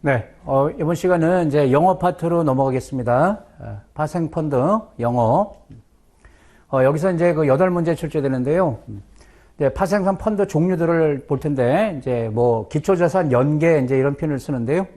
네, 이번 시간은 이제 영어 파트로 넘어가겠습니다. 파생펀드, 영어. 여기서 이제 그 8문제 출제되는데요. 이제 파생상 펀드 종류들을 볼 텐데, 이제 뭐, 기초자산 연계, 이제 이런 표현을 쓰는데요.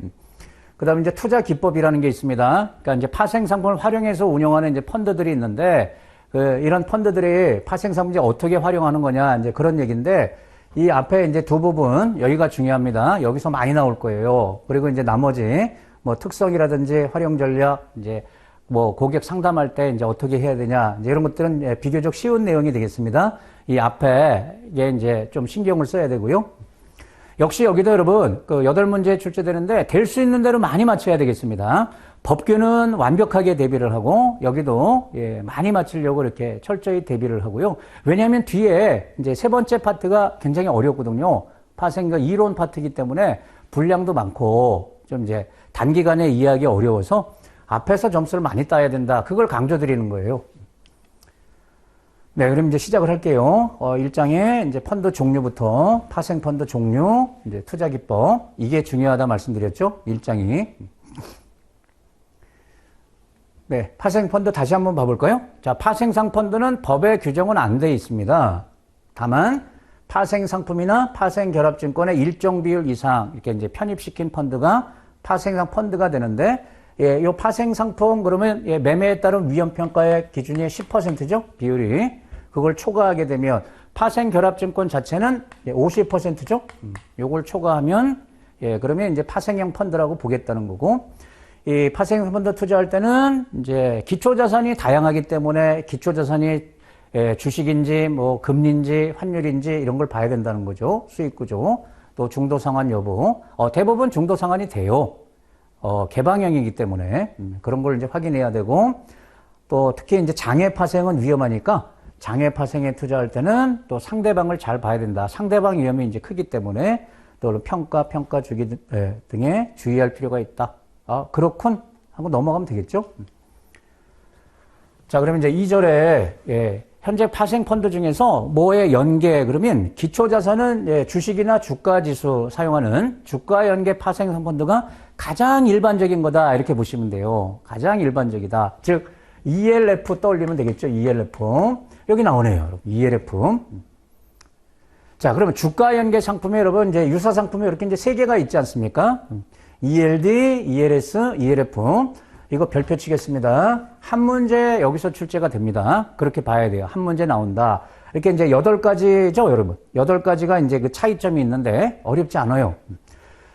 그 다음에 이제 투자 기법이라는 게 있습니다. 그러니까 이제 파생상품을 활용해서 운영하는 이제 펀드들이 있는데, 이런 펀드들이 파생상품 이제 어떻게 활용하는 거냐, 이제 그런 얘기인데, 이 앞에 이제 두 부분, 여기가 중요합니다. 여기서 많이 나올 거예요. 그리고 이제 나머지, 뭐 특성이라든지 활용 전략, 이제 뭐 고객 상담할 때 이제 어떻게 해야 되냐, 이제 이런 것들은 비교적 쉬운 내용이 되겠습니다. 이 앞에 이제 좀 신경을 써야 되고요. 역시 여기도 여러분, 그 8문제 출제되는데 될 수 있는 대로 많이 맞춰야 되겠습니다. 법규는 완벽하게 대비를 하고 여기도 많이 맞추려고 이렇게 철저히 대비를 하고요. 왜냐하면 뒤에 이제 세 번째 파트가 굉장히 어렵거든요. 파생과 이론 파트이기 때문에 분량도 많고 좀 이제 단기간에 이해하기 어려워서 앞에서 점수를 많이 따야 된다. 그걸 강조드리는 거예요. 네, 그럼 이제 시작을 할게요. 1장에 이제 펀드 종류부터 파생 펀드 종류, 이제 투자 기법 이게 중요하다 말씀드렸죠. 1장이. 네, 파생 펀드 다시 한번 봐볼까요? 자, 파생상 펀드는 법의 규정은 안 돼 있습니다. 다만 파생 상품이나 파생 결합증권의 일정 비율 이상 이렇게 이제 편입시킨 펀드가 파생상 펀드가 되는데, 이 파생 상품 그러면 매매에 따른 위험 평가의 기준이 10%죠, 비율이. 그걸 초과하게 되면 파생 결합증권 자체는 50%죠. 요걸 초과하면 그러면 이제 파생형 펀드라고 보겠다는 거고. 이 파생형 펀드 투자할 때는 이제 기초자산이 다양하기 때문에 기초자산이 주식인지 뭐 금리인지 환율인지 이런 걸 봐야 된다는 거죠. 수익 구조, 또 중도 상환 여부. 대부분 중도 상환이 돼요. 개방형이기 때문에 그런 걸 이제 확인해야 되고, 또 특히 이제 장외 파생은 위험하니까 장외 파생에 투자할 때는 또 상대방을 잘 봐야 된다. 상대방 위험이 이제 크기 때문에 또 평가 주기 등에 주의할 필요가 있다. 그렇군 하고 넘어가면 되겠죠. 자, 그러면 이제 2절에 현재 파생 펀드 중에서 뭐의 연계 그러면 기초자산은 주식이나 주가지수 사용하는 주가 연계 파생 펀드가 가장 일반적인 거다 이렇게 보시면 돼요. 가장 일반적이다. 즉 ELF 떠올리면 되겠죠. ELF 여기 나오네요. 여러분. ELF. 자, 그러면 주가 연계 상품에 여러분 이제 유사 상품이 이렇게 이제 3개가 있지 않습니까? ELD, ELS, ELF. 이거 별표 치겠습니다. 한 문제 여기서 출제가 됩니다. 그렇게 봐야 돼요. 한 문제 나온다. 이렇게 이제 8가지죠, 여러분. 8가지가 이제 그 차이점이 있는데 어렵지 않아요.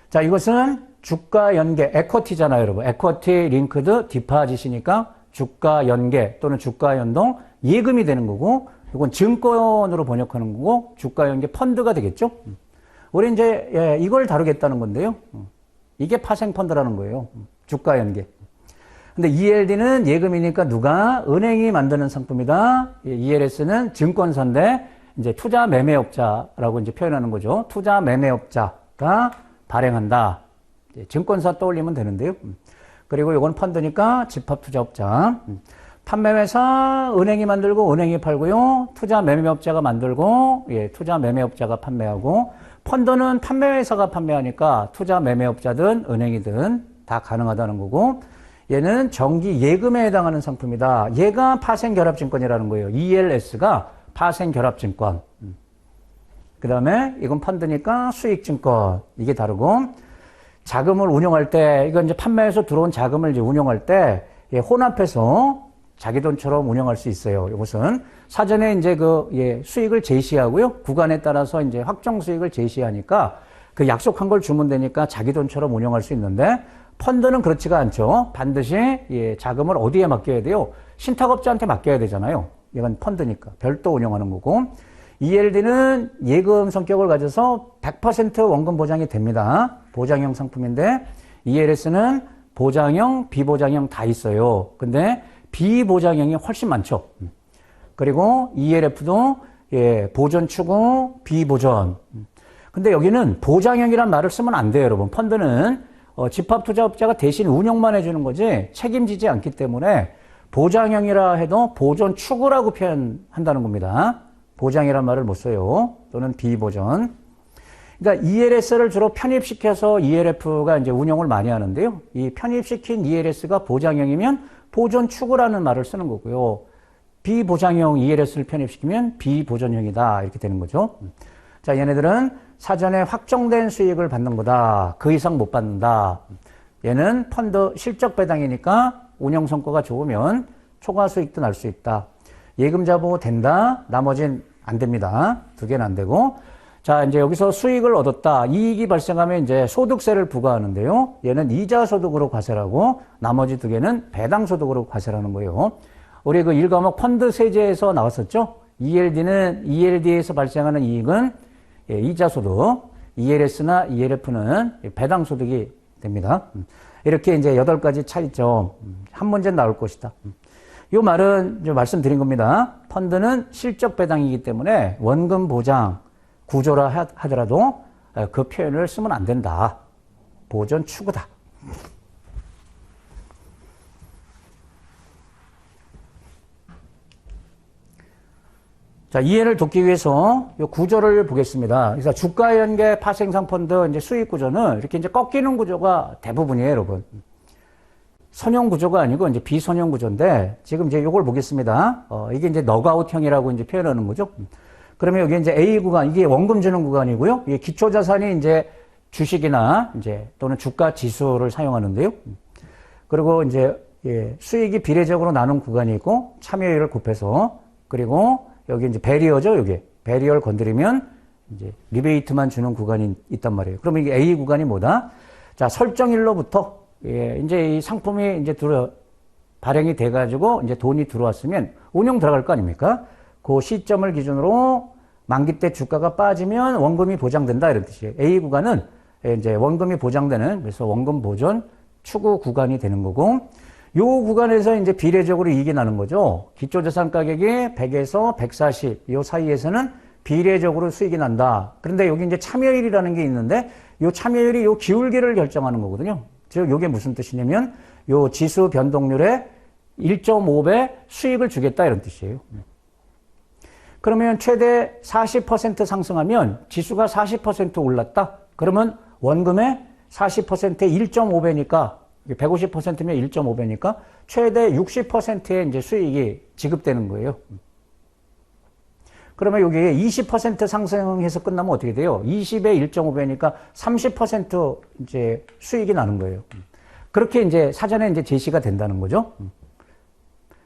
자, 이것은 주가 연계, 에쿼티잖아요, 여러분. 에쿼티 링크드 디파짓이니까 주가 연계 또는 주가 연동 예금이 되는 거고, 이건 증권으로 번역하는 거고, 주가 연계 펀드가 되겠죠. 우리 이제 이걸 다루겠다는 건데요. 이게 파생 펀드라는 거예요. 주가 연계. 근데 ELD는 예금이니까 누가 은행이 만드는 상품이다. ELS는 증권사인데 이제 투자 매매업자라고 이제 표현하는 거죠. 투자 매매업자가 발행한다. 증권사 떠올리면 되는데요. 그리고 이건 펀드니까 집합투자업자. 판매회사 은행이 만들고 은행이 팔고요. 투자 매매업자가 만들고 투자 매매업자가 판매하고, 펀드는 판매회사가 판매하니까 투자 매매업자든 은행이든 다 가능하다는 거고, 얘는 정기 예금에 해당하는 상품이다. 얘가 파생결합증권이라는 거예요. ELS가 파생결합증권. 그 다음에 이건 펀드니까 수익증권. 이게 다르고, 자금을 운용할 때, 이건 이제 판매해서 들어온 자금을 이제 운용할 때 혼합해서 자기 돈처럼 운영할 수 있어요. 이것은 사전에 이제 수익을 제시하고요. 구간에 따라서 이제 확정 수익을 제시하니까 그 약속한 걸 주면 되니까 자기 돈처럼 운영할 수 있는데, 펀드는 그렇지가 않죠. 반드시 자금을 어디에 맡겨야 돼요? 신탁업자한테 맡겨야 되잖아요. 이건 펀드니까 별도 운영하는 거고, ELD는 예금 성격을 가져서 100% 원금 보장이 됩니다. 보장형 상품인데, ELS는 보장형, 비보장형 다 있어요. 근데 비보장형이 훨씬 많죠. 그리고 ELF도 보존 추구, 비보존. 근데 여기는 보장형이란 말을 쓰면 안 돼요, 여러분. 펀드는 집합투자업자가 대신 운영만 해주는 거지 책임지지 않기 때문에 보장형이라 해도 보존 추구라고 표현한다는 겁니다. 보장이란 말을 못 써요. 또는 비보존. 그러니까 ELS를 주로 편입시켜서 ELF가 이제 운영을 많이 하는데요. 이 편입시킨 ELS가 보장형이면 보존 추구라는 말을 쓰는 거고요. 비보장형 ELS를 편입시키면 비보존형이다. 이렇게 되는 거죠. 자, 얘네들은 사전에 확정된 수익을 받는 거다. 그 이상 못 받는다. 얘는 펀드 실적 배당이니까 운영 성과가 좋으면 초과 수익도 날 수 있다. 예금자 보호 된다. 나머진 안 됩니다. 두 개는 안 되고. 자, 이제 여기서 수익을 얻었다. 이익이 발생하면 이제 소득세를 부과하는데요. 얘는 이자 소득으로 과세라고 나머지 두 개는 배당 소득으로 과세라는 거예요. 우리 그 1과목 펀드 세제에서 나왔었죠. ELD에서 발생하는 이익은 이자 소득, ELS나 ELF는 배당 소득이 됩니다. 이렇게 이제 8가지 차이점. 한 문제 나올 것이다. 이 말은 좀 말씀드린 겁니다. 펀드는 실적 배당이기 때문에 원금 보장 구조라 하더라도 그 표현을 쓰면 안 된다. 보존 추구다. 자, 이해를 돕기 위해서 이 구조를 보겠습니다. 그래서 주가 연계 파생상 펀드 이제 수익 구조는 이렇게 이제 꺾이는 구조가 대부분이에요, 여러분. 선형 구조가 아니고 이제 비선형 구조인데 지금 이제 이걸 보겠습니다. 이게 이제 넉아웃형이라고 이제 표현하는 거죠. 그러면 여기 이제 A 구간, 이게 원금 주는 구간이고요. 이게 기초 자산이 이제 주식이나 이제 또는 주가 지수를 사용하는데요. 그리고 이제 수익이 비례적으로 나눈 구간이 있고 참여율을 곱해서 그리고 여기 이제 배리어죠, 여기. 배리어를 건드리면 이제 리베이트만 주는 구간이 있단 말이에요. 그러면 이게 A 구간이 뭐다? 자, 설정일로부터 이제 이 상품이 이제 발행이 돼가지고 이제 돈이 들어왔으면 운용 들어갈 거 아닙니까? 그 시점을 기준으로 만기 때 주가가 빠지면 원금이 보장된다 이런 뜻이에요. A 구간은 이제 원금이 보장되는 그래서 원금 보존 추구 구간이 되는 거고 요 구간에서 이제 비례적으로 이익이 나는 거죠. 기초자산 가격이 100에서 140, 요 사이에서는 비례적으로 수익이 난다. 그런데 여기 이제 참여율이라는 게 있는데, 요 참여율이 요 기울기를 결정하는 거거든요. 즉, 요게 무슨 뜻이냐면, 요 지수 변동률의 1.5배 수익을 주겠다, 이런 뜻이에요. 그러면 최대 40% 상승하면 지수가 40% 올랐다? 그러면 원금의 40%의 1.5배니까 150%면 1.5배니까 최대 60%의 이제 수익이 지급되는 거예요. 그러면 여기에 20% 상승해서 끝나면 어떻게 돼요? 20에 1.5배니까 30% 이제 수익이 나는 거예요. 그렇게 이제 사전에 이제 제시가 된다는 거죠.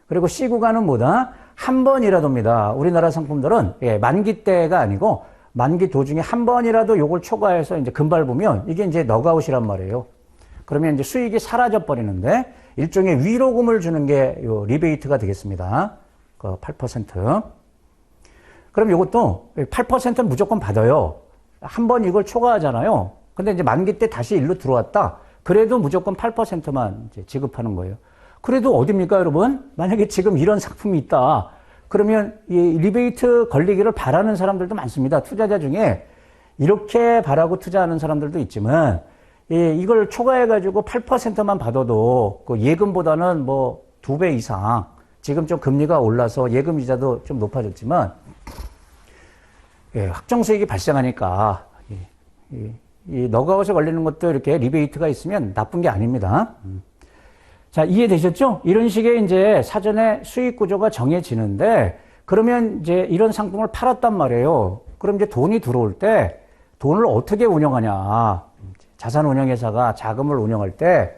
그리고 C 구간은 뭐다? 한 번이라도입니다. 우리나라 상품들은 만기 때가 아니고 만기 도중에 한 번이라도 요걸 초과해서 이제 금발 보면 이게 이제 넉아웃이란 말이에요. 그러면 이제 수익이 사라져 버리는데 일종의 위로금을 주는 게 요 리베이트가 되겠습니다. 그 8%. 그럼 이것도 8%는 무조건 받아요. 한 번 이걸 초과하잖아요. 근데 이제 만기 때 다시 일로 들어왔다. 그래도 무조건 8%만 이제 지급하는 거예요. 그래도 어딥니까, 여러분? 만약에 지금 이런 상품이 있다. 그러면 이 리베이트 걸리기를 바라는 사람들도 많습니다. 투자자 중에 이렇게 바라고 투자하는 사람들도 있지만 이걸 초과해가지고 8%만 받아도 그 예금보다는 뭐 2배 이상 지금 좀 금리가 올라서 예금 이자도 좀 높아졌지만 확정 수익이 발생하니까 이 넉아웃에 걸리는 것도 이렇게 리베이트가 있으면 나쁜 게 아닙니다. 자, 이해되셨죠? 이런 식의 이제 사전에 수익 구조가 정해지는데 그러면 이제 이런 상품을 팔았단 말이에요. 그럼 이제 돈이 들어올 때 돈을 어떻게 운영하냐. 자산운용회사가 자금을 운영할 때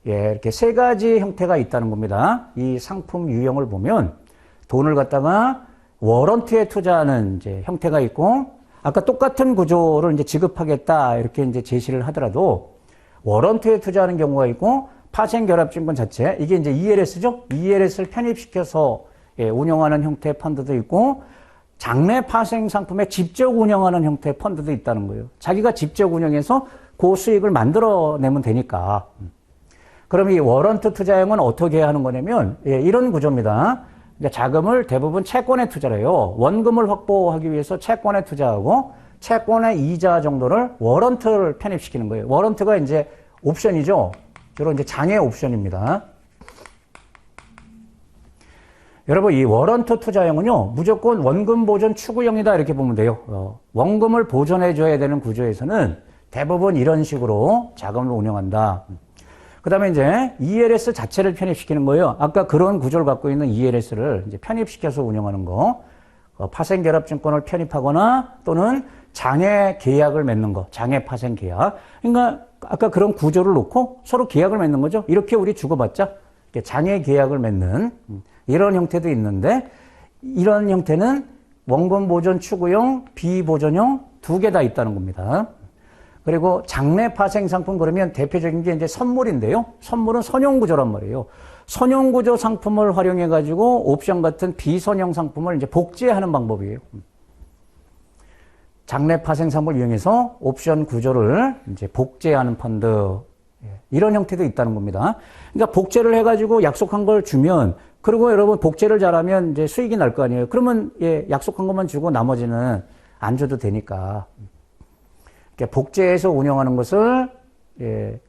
이렇게 세 가지 형태가 있다는 겁니다. 이 상품 유형을 보면 돈을 갖다가 워런트에 투자하는 이제 형태가 있고 아까 똑같은 구조를 이제 지급하겠다 이렇게 이제 제시를 하더라도 워런트에 투자하는 경우가 있고 파생결합증권 자체 이게 이제 ELS죠. ELS를 편입시켜서 운영하는 형태의 펀드도 있고 장내 파생 상품에 직접 운영하는 형태의 펀드도 있다는 거예요. 자기가 직접 운영해서 그 수익을 만들어내면 되니까. 그럼 이 워런트 투자형은 어떻게 하는 거냐면 이런 구조입니다. 이제 자금을 대부분 채권에 투자를 해요. 원금을 확보하기 위해서 채권에 투자하고 채권의 이자 정도를 워런트를 편입시키는 거예요. 워런트가 이제 옵션이죠. 주로 이제 장외 옵션입니다. 여러분, 이 워런트 투자형은요, 무조건 원금 보존 추구형이다 이렇게 보면 돼요. 원금을 보존해줘야 되는 구조에서는 대부분 이런 식으로 자금을 운영한다. 그 다음에 이제 ELS 자체를 편입시키는 거예요. 아까 그런 구조를 갖고 있는 ELS를 이제 편입시켜서 운영하는 거. 파생결합증권을 편입하거나 또는 장애 계약을 맺는 거. 장애 파생 계약. 그러니까 아까 그런 구조를 놓고 서로 계약을 맺는 거죠. 이렇게 우리 주고받자. 장애 계약을 맺는 이런 형태도 있는데 이런 형태는 원금 보존 추구형, 비보존형 두 개 다 있다는 겁니다. 그리고 장래 파생 상품 그러면 대표적인 게 이제 선물인데요. 선물은 선용구조란 말이에요. 선용구조 상품을 활용해 가지고 옵션 같은 비선형 상품을 이제 복제하는 방법이에요. 장래 파생 상품을 이용해서 옵션 구조를 이제 복제하는 펀드 이런 형태도 있다는 겁니다. 그러니까 복제를 해 가지고 약속한 걸 주면 그리고 여러분 복제를 잘하면 이제 수익이 날 거 아니에요. 그러면 약속한 것만 주고 나머지는 안 줘도 되니까. 복제해서 운영하는 것을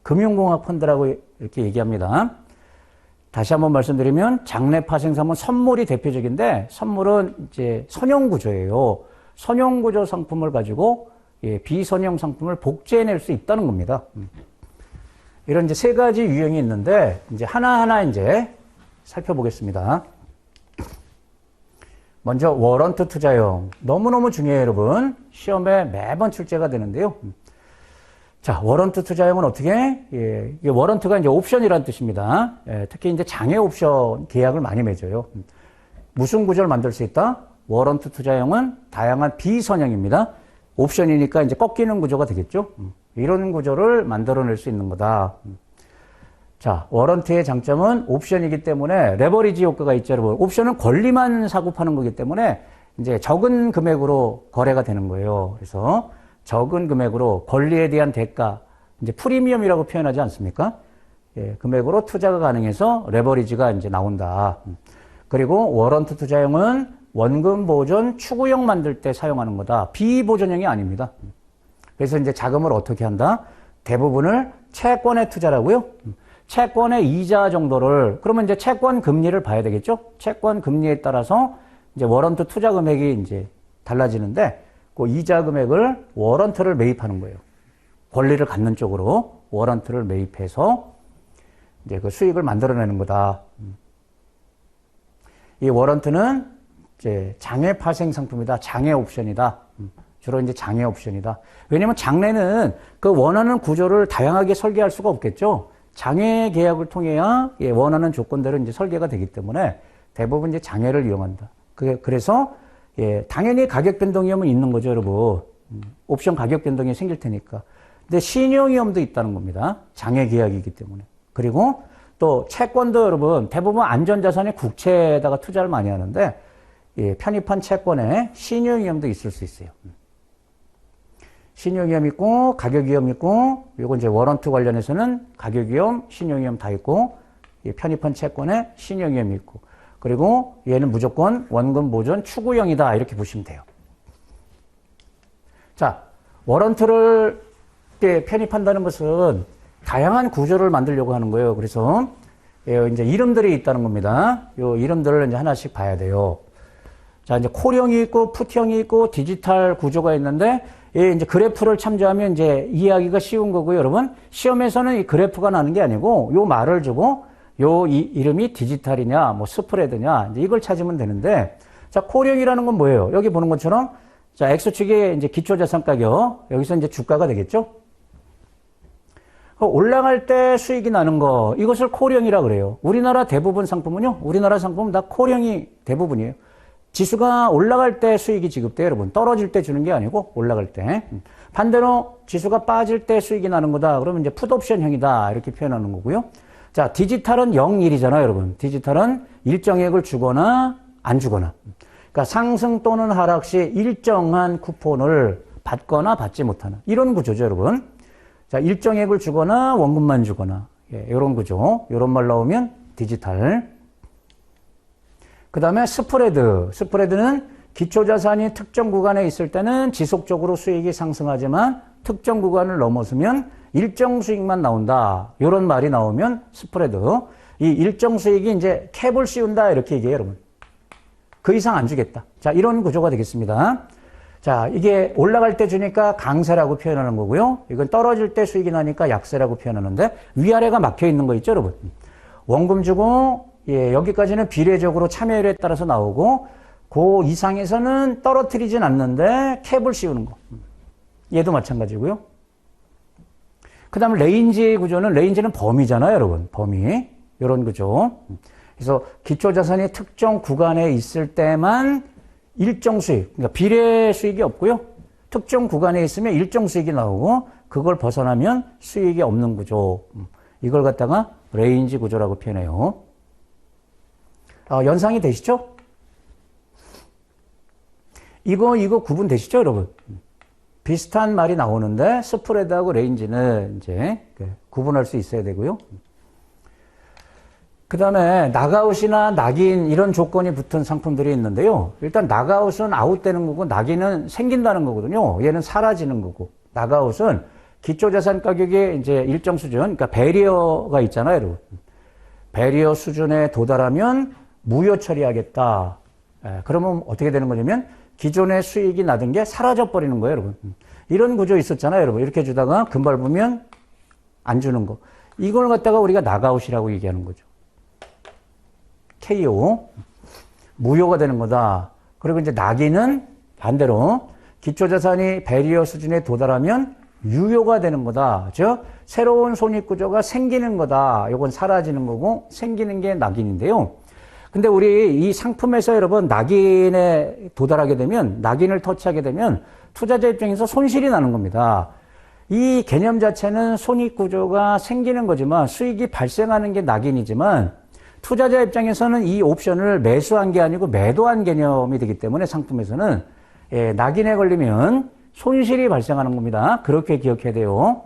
금융공학 펀드라고 이렇게 얘기합니다. 다시 한번 말씀드리면 장래 파생상은 선물이 대표적인데 선물은 이제 선형구조예요. 선형구조 상품을 가지고 비선형 상품을 복제해낼 수 있다는 겁니다. 이런 이제 세 가지 유형이 있는데 이제 하나하나 이제 살펴보겠습니다. 먼저 워런트 투자형. 너무너무 중요해요, 여러분. 시험에 매번 출제가 되는데요. 자, 워런트 투자형은 어떻게? 이게 워런트가 이제 옵션이라는 뜻입니다. 특히 이제 장애 옵션 계약을 많이 맺어요. 무슨 구조를 만들 수 있다? 워런트 투자형은 다양한 비선형입니다. 옵션이니까 이제 꺾이는 구조가 되겠죠. 이런 구조를 만들어낼 수 있는 거다. 자, 워런트의 장점은 옵션이기 때문에 레버리지 효과가 있죠, 여러분. 옵션은 권리만 사고 파는 거기 때문에 이제 적은 금액으로 거래가 되는 거예요. 그래서 적은 금액으로 권리에 대한 대가, 이제 프리미엄이라고 표현하지 않습니까? 금액으로 투자가 가능해서 레버리지가 이제 나온다. 그리고 워런트 투자형은 원금 보존 추구형 만들 때 사용하는 거다. 비보존형이 아닙니다. 그래서 이제 자금을 어떻게 한다? 대부분을 채권에 투자라고요. 채권의 이자 정도를, 그러면 이제 채권 금리를 봐야 되겠죠? 채권 금리에 따라서 이제 워런트 투자 금액이 이제 달라지는데, 그 이자 금액을 워런트를 매입하는 거예요. 권리를 갖는 쪽으로 워런트를 매입해서 이제 그 수익을 만들어내는 거다. 이 워런트는 이제 장애 파생 상품이다. 장애 옵션이다. 주로 이제 장애 옵션이다. 왜냐면 장래는 그 원하는 구조를 다양하게 설계할 수가 없겠죠? 장애 계약을 통해야 원하는 조건대로 이제 설계가 되기 때문에 대부분 이제 장애를 이용한다. 그래서 당연히 가격 변동 위험은 있는 거죠, 여러분. 옵션 가격 변동이 생길 테니까. 근데 신용 위험도 있다는 겁니다. 장애 계약이기 때문에. 그리고 또 채권도 여러분 대부분 안전자산의 국채에다가 투자를 많이 하는데 편입한 채권에 신용 위험도 있을 수 있어요. 신용 위험 있고 가격 위험 있고 요거 이제 워런트 관련해서는 가격 위험, 신용 위험 다 있고 편입한 채권에 신용 위험이 있고 그리고 얘는 무조건 원금 보존 추구형이다 이렇게 보시면 돼요. 자, 워런트를 편입한다는 것은 다양한 구조를 만들려고 하는 거예요. 그래서 이제 이름들이 있다는 겁니다. 요 이름들을 이제 하나씩 봐야 돼요. 자, 이제 콜형이 있고 풋형이 있고 디지털 구조가 있는데 이제 그래프를 참조하면 이제 이해하기가 쉬운 거고요, 여러분. 시험에서는 이 그래프가 나는 게 아니고 요 말을 주고 요 이름이 디지털이냐, 뭐 스프레드냐, 이제 이걸 찾으면 되는데 자, 콜형이라는 건 뭐예요? 여기 보는 것처럼 자, X축이 이제 기초자산 가격, 여기서 이제 주가가 되겠죠? 올라갈 때 수익이 나는 거, 이것을 콜형이라 그래요. 우리나라 대부분 상품은요, 우리나라 상품은 다 콜형이 대부분이에요. 지수가 올라갈 때 수익이 지급돼요, 여러분. 떨어질 때 주는 게 아니고 올라갈 때. 반대로 지수가 빠질 때 수익이 나는 거다. 그러면 이제 풋옵션형이다. 이렇게 표현하는 거고요. 자, 디지털은 0, 1이잖아요, 여러분. 디지털은 일정액을 주거나 안 주거나. 그러니까 상승 또는 하락 시 일정한 쿠폰을 받거나 받지 못하는 이런 구조죠, 여러분. 자, 일정액을 주거나 원금만 주거나 이런 구조. 이런 말 나오면 디지털. 그 다음에 스프레드. 스프레드는 기초자산이 특정 구간에 있을 때는 지속적으로 수익이 상승하지만 특정 구간을 넘어서면 일정 수익만 나온다. 이런 말이 나오면 스프레드. 이 일정 수익이 이제 캡을 씌운다. 이렇게 얘기해요, 여러분. 그 이상 안 주겠다. 자, 이런 구조가 되겠습니다. 자, 이게 올라갈 때 주니까 강세라고 표현하는 거고요. 이건 떨어질 때 수익이 나니까 약세라고 표현하는데 위아래가 막혀 있는 거 있죠, 여러분? 원금 주고 예, 여기까지는 비례적으로 참여율에 따라서 나오고 그 이상에서는 떨어뜨리진 않는데 캡을 씌우는 거. 얘도 마찬가지고요. 그 다음에 레인지의 구조는 레인지는 범위잖아요, 여러분. 범위. 이런 구조. 그래서 기초자산이 특정 구간에 있을 때만 일정 수익, 그러니까 비례 수익이 없고요. 특정 구간에 있으면 일정 수익이 나오고 그걸 벗어나면 수익이 없는 구조. 이걸 갖다가 레인지 구조라고 표현해요. 연상이 되시죠? 이거 구분되시죠, 여러분? 비슷한 말이 나오는데 스프레드하고 레인지는 이제 구분할 수 있어야 되고요. 그 다음에 낙아웃이나 낙인 이런 조건이 붙은 상품들이 있는데요. 일단 낙아웃은 아웃되는 거고 낙인은 생긴다는 거거든요. 얘는 사라지는 거고. 낙아웃은 기초자산 가격의 이제 일정 수준, 그러니까 배리어가 있잖아요, 여러분. 배리어 수준에 도달하면 무효 처리하겠다. 그러면 어떻게 되는 거냐면 기존의 수익이 나던 게 사라져 버리는 거예요, 여러분. 이런 구조 있었잖아요, 여러분. 이렇게 주다가 금발 보면 안 주는 거. 이걸 갖다가 우리가 낙아웃이라고 얘기하는 거죠. KO. 무효가 되는 거다. 그리고 이제 낙인은 반대로 기초자산이 배리어 수준에 도달하면 유효가 되는 거다. 즉, 새로운 손익구조가 생기는 거다. 이건 사라지는 거고 생기는 게 낙인인데요. 근데 우리 이 상품에서 여러분 낙인에 도달하게 되면 낙인을 터치하게 되면 투자자 입장에서 손실이 나는 겁니다. 이 개념 자체는 손익구조가 생기는 거지만 수익이 발생하는 게 낙인이지만 투자자 입장에서는 이 옵션을 매수한 게 아니고 매도한 개념이 되기 때문에 상품에서는 낙인에 걸리면 손실이 발생하는 겁니다. 그렇게 기억해야 돼요.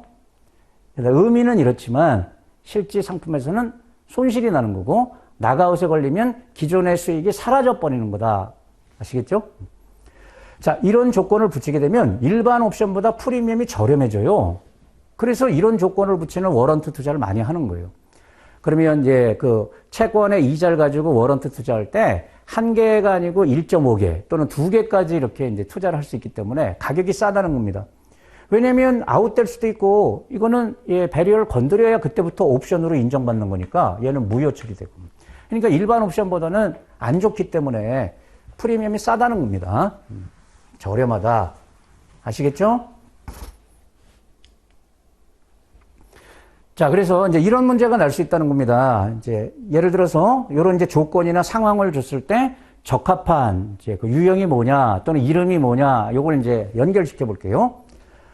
의미는 이렇지만 실제 상품에서는 손실이 나는 거고 낙아웃에 걸리면 기존의 수익이 사라져 버리는 거다. 아시겠죠? 자, 이런 조건을 붙이게 되면 일반 옵션보다 프리미엄이 저렴해져요. 그래서 이런 조건을 붙이는 워런트 투자를 많이 하는 거예요. 그러면 이제 그 채권의 이자를 가지고 워런트 투자할 때 한 개가 아니고 1.5개 또는 2개까지 이렇게 이제 투자를 할 수 있기 때문에 가격이 싸다는 겁니다. 왜냐면 아웃될 수도 있고 이거는 배리어를 건드려야 그때부터 옵션으로 인정받는 거니까 얘는 무효 처리되고. 그러니까 일반 옵션보다는 안 좋기 때문에 프리미엄이 싸다는 겁니다. 저렴하다. 아시겠죠? 자, 그래서 이제 이런 문제가 날 수 있다는 겁니다. 이제 예를 들어서 이런 이제 조건이나 상황을 줬을 때 적합한 이제 그 유형이 뭐냐 또는 이름이 뭐냐 요걸 이제 연결시켜 볼게요.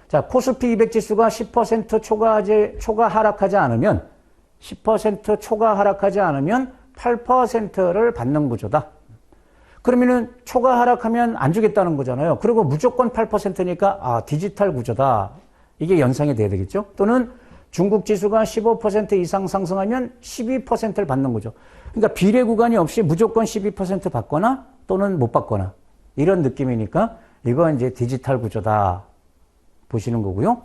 자, 코스피 200 지수가 10% 초과 하락하지 않으면 10% 초과 하락하지 않으면 8%를 받는 구조다. 그러면은 초과 하락하면 안 주겠다는 거잖아요. 그리고 무조건 8%니까 디지털 구조다. 이게 연상이 돼야 되겠죠? 또는 중국 지수가 15% 이상 상승하면 12%를 받는 거죠. 그러니까 비례 구간이 없이 무조건 12% 받거나 또는 못 받거나 이런 느낌이니까 이건 이제 디지털 구조다 보시는 거고요.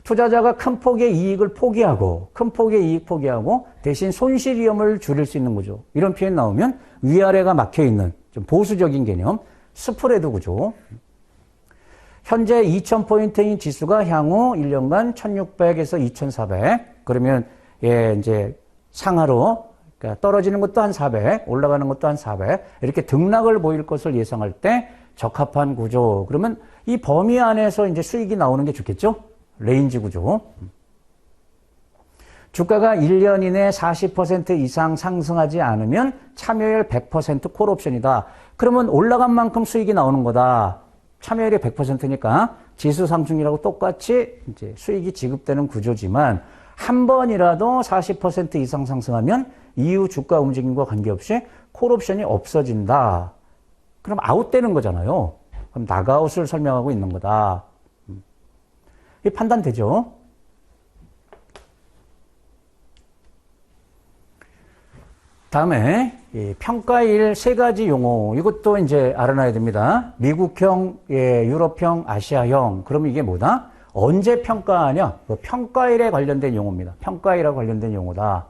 투자자가 큰 폭의 이익을 포기하고 큰 폭의 이익 포기하고 대신 손실 위험을 줄일 수 있는 거죠. 이런 표현 나오면 위아래가 막혀 있는 좀 보수적인 개념 스프레드 구조. 현재 2000포인트인 지수가 향후 1년간 1600에서 2400. 그러면 이제 상하로 그러니까 떨어지는 것도 한 400, 올라가는 것도 한 400. 이렇게 등락을 보일 것을 예상할 때 적합한 구조. 그러면 이 범위 안에서 이제 수익이 나오는 게 좋겠죠? 레인지 구조. 주가가 1년 이내 40% 이상 상승하지 않으면 참여율 100% 콜옵션이다. 그러면 올라간 만큼 수익이 나오는 거다. 참여율이 100%니까 지수 상승이라고 똑같이 이제 수익이 지급되는 구조지만 한 번이라도 40% 이상 상승하면 이후 주가 움직임과 관계없이 콜옵션이 없어진다. 그럼 아웃되는 거잖아요. 그럼 낙아웃을 설명하고 있는 거다. 이 판단되죠? 다음에 평가일 세 가지 용어 이것도 이제 알아놔야 됩니다. 미국형, 유럽형, 아시아형. 그러면 이게 뭐다? 언제 평가하냐? 그 평가일에 관련된 용어입니다. 평가일하고 관련된 용어다.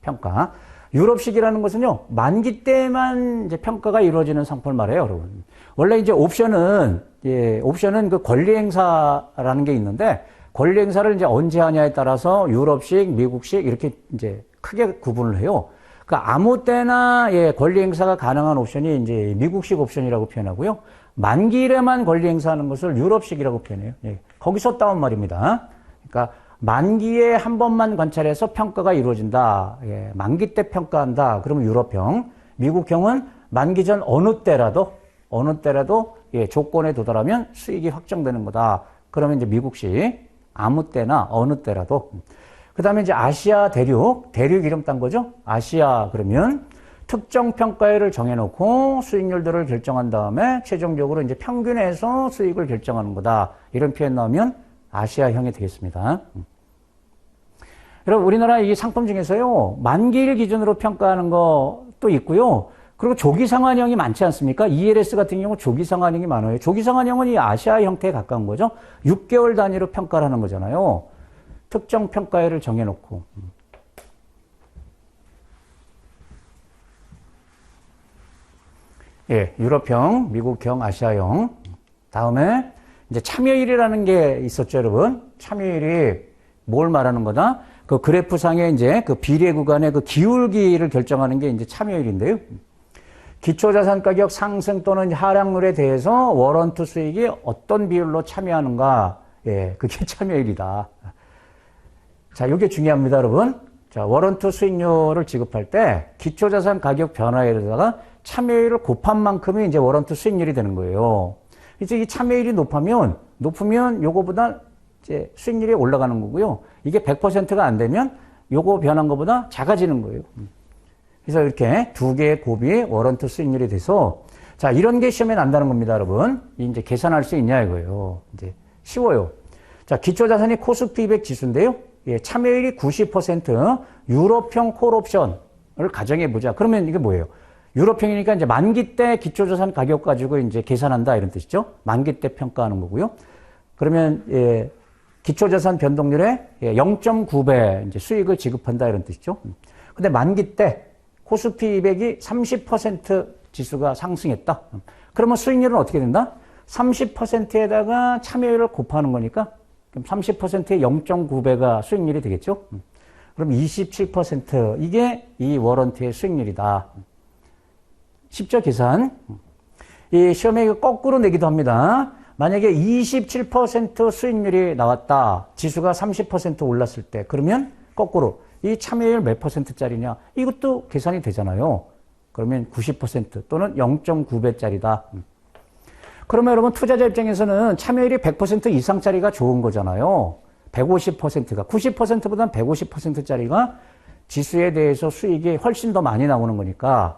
평가. 유럽식이라는 것은요, 만기 때만 이제 평가가 이루어지는 상품을 말해요, 여러분. 원래 이제 옵션은 그 권리 행사라는 게 있는데, 권리 행사를 이제 언제 하냐에 따라서 유럽식, 미국식 이렇게 이제 크게 구분을 해요. 그 아무 때나 권리 행사가 가능한 옵션이 이제 미국식 옵션이라고 표현하고요. 만기일에만 권리 행사하는 것을 유럽식이라고 표현해요. 거기서 따온 말입니다. 그러니까 만기에 한 번만 관찰해서 평가가 이루어진다. 만기 때 평가한다. 그러면 유럽형. 미국형은 만기 전 어느 때라도 조건에 도달하면 수익이 확정되는 거다. 그러면 이제 미국식. 아무 때나 어느 때라도. 그 다음에 이제 아시아 대륙 이름 딴 거죠. 아시아 그러면 특정 평가율을 정해놓고 수익률들을 결정한 다음에 최종적으로 이제 평균해서 수익을 결정하는 거다. 이런 표현 나오면 아시아형이 되겠습니다. 여러분, 우리나라 이 상품 중에서요, 만기일 기준으로 평가하는 것도 있고요. 그리고 조기상환형이 많지 않습니까? ELS 같은 경우 조기상환형이 많아요. 조기상환형은 이 아시아 형태에 가까운 거죠. 6개월 단위로 평가를 하는 거잖아요. 특정 평가율을 정해놓고. 유럽형, 미국형, 아시아형. 다음에 이제 참여율이라는 게 있었죠, 여러분. 참여율이 뭘 말하는 거다? 그 그래프상에 이제 그 비례 구간의 그 기울기를 결정하는 게 이제 참여율인데요. 기초자산 가격 상승 또는 하락률에 대해서 워런트 수익이 어떤 비율로 참여하는가. 그게 참여율이다. 자, 이게 중요합니다, 여러분. 자, 워런트 수익률을 지급할 때 기초자산 가격 변화에다가 참여율을 곱한 만큼이 이제 워런트 수익률이 되는 거예요. 이제 이 참여율이 높으면 요거보다 이제 수익률이 올라가는 거고요. 이게 100%가 안 되면 요거 변한 것보다 작아지는 거예요. 그래서 이렇게 두 개의 곱이 워런트 수익률이 돼서, 자, 이런 게 시험에 난다는 겁니다, 여러분. 이제 계산할 수 있냐 이거예요. 이제 쉬워요. 자, 기초자산이 코스피 200 지수인데요. 참여율이 90% 유럽형 콜옵션을 가정해 보자. 그러면 이게 뭐예요? 유럽형이니까 이제 만기 때 기초자산 가격 가지고 이제 계산한다 이런 뜻이죠. 만기 때 평가하는 거고요. 그러면 기초자산 변동률의 0.9배 이제 수익을 지급한다 이런 뜻이죠. 근데 만기 때 코스피 200이 30% 지수가 상승했다. 그러면 수익률은 어떻게 된다? 30%에다가 참여율을 곱하는 거니까 그럼 30%의 0.9배가 수익률이 되겠죠. 그럼 27% 이게 이 워런트의 수익률이다. 쉽죠, 계산? 이 시험에 거꾸로 내기도 합니다. 만약에 27% 수익률이 나왔다. 지수가 30% 올랐을 때. 그러면 거꾸로 이 참여율 몇 %짜리냐? 이것도 계산이 되잖아요. 그러면 90% 또는 0.9배짜리다. 그러면 여러분 투자자 입장에서는 참여율이 100% 이상짜리가 좋은 거잖아요. 150%가 90%보다는 150%짜리가 지수에 대해서 수익이 훨씬 더 많이 나오는 거니까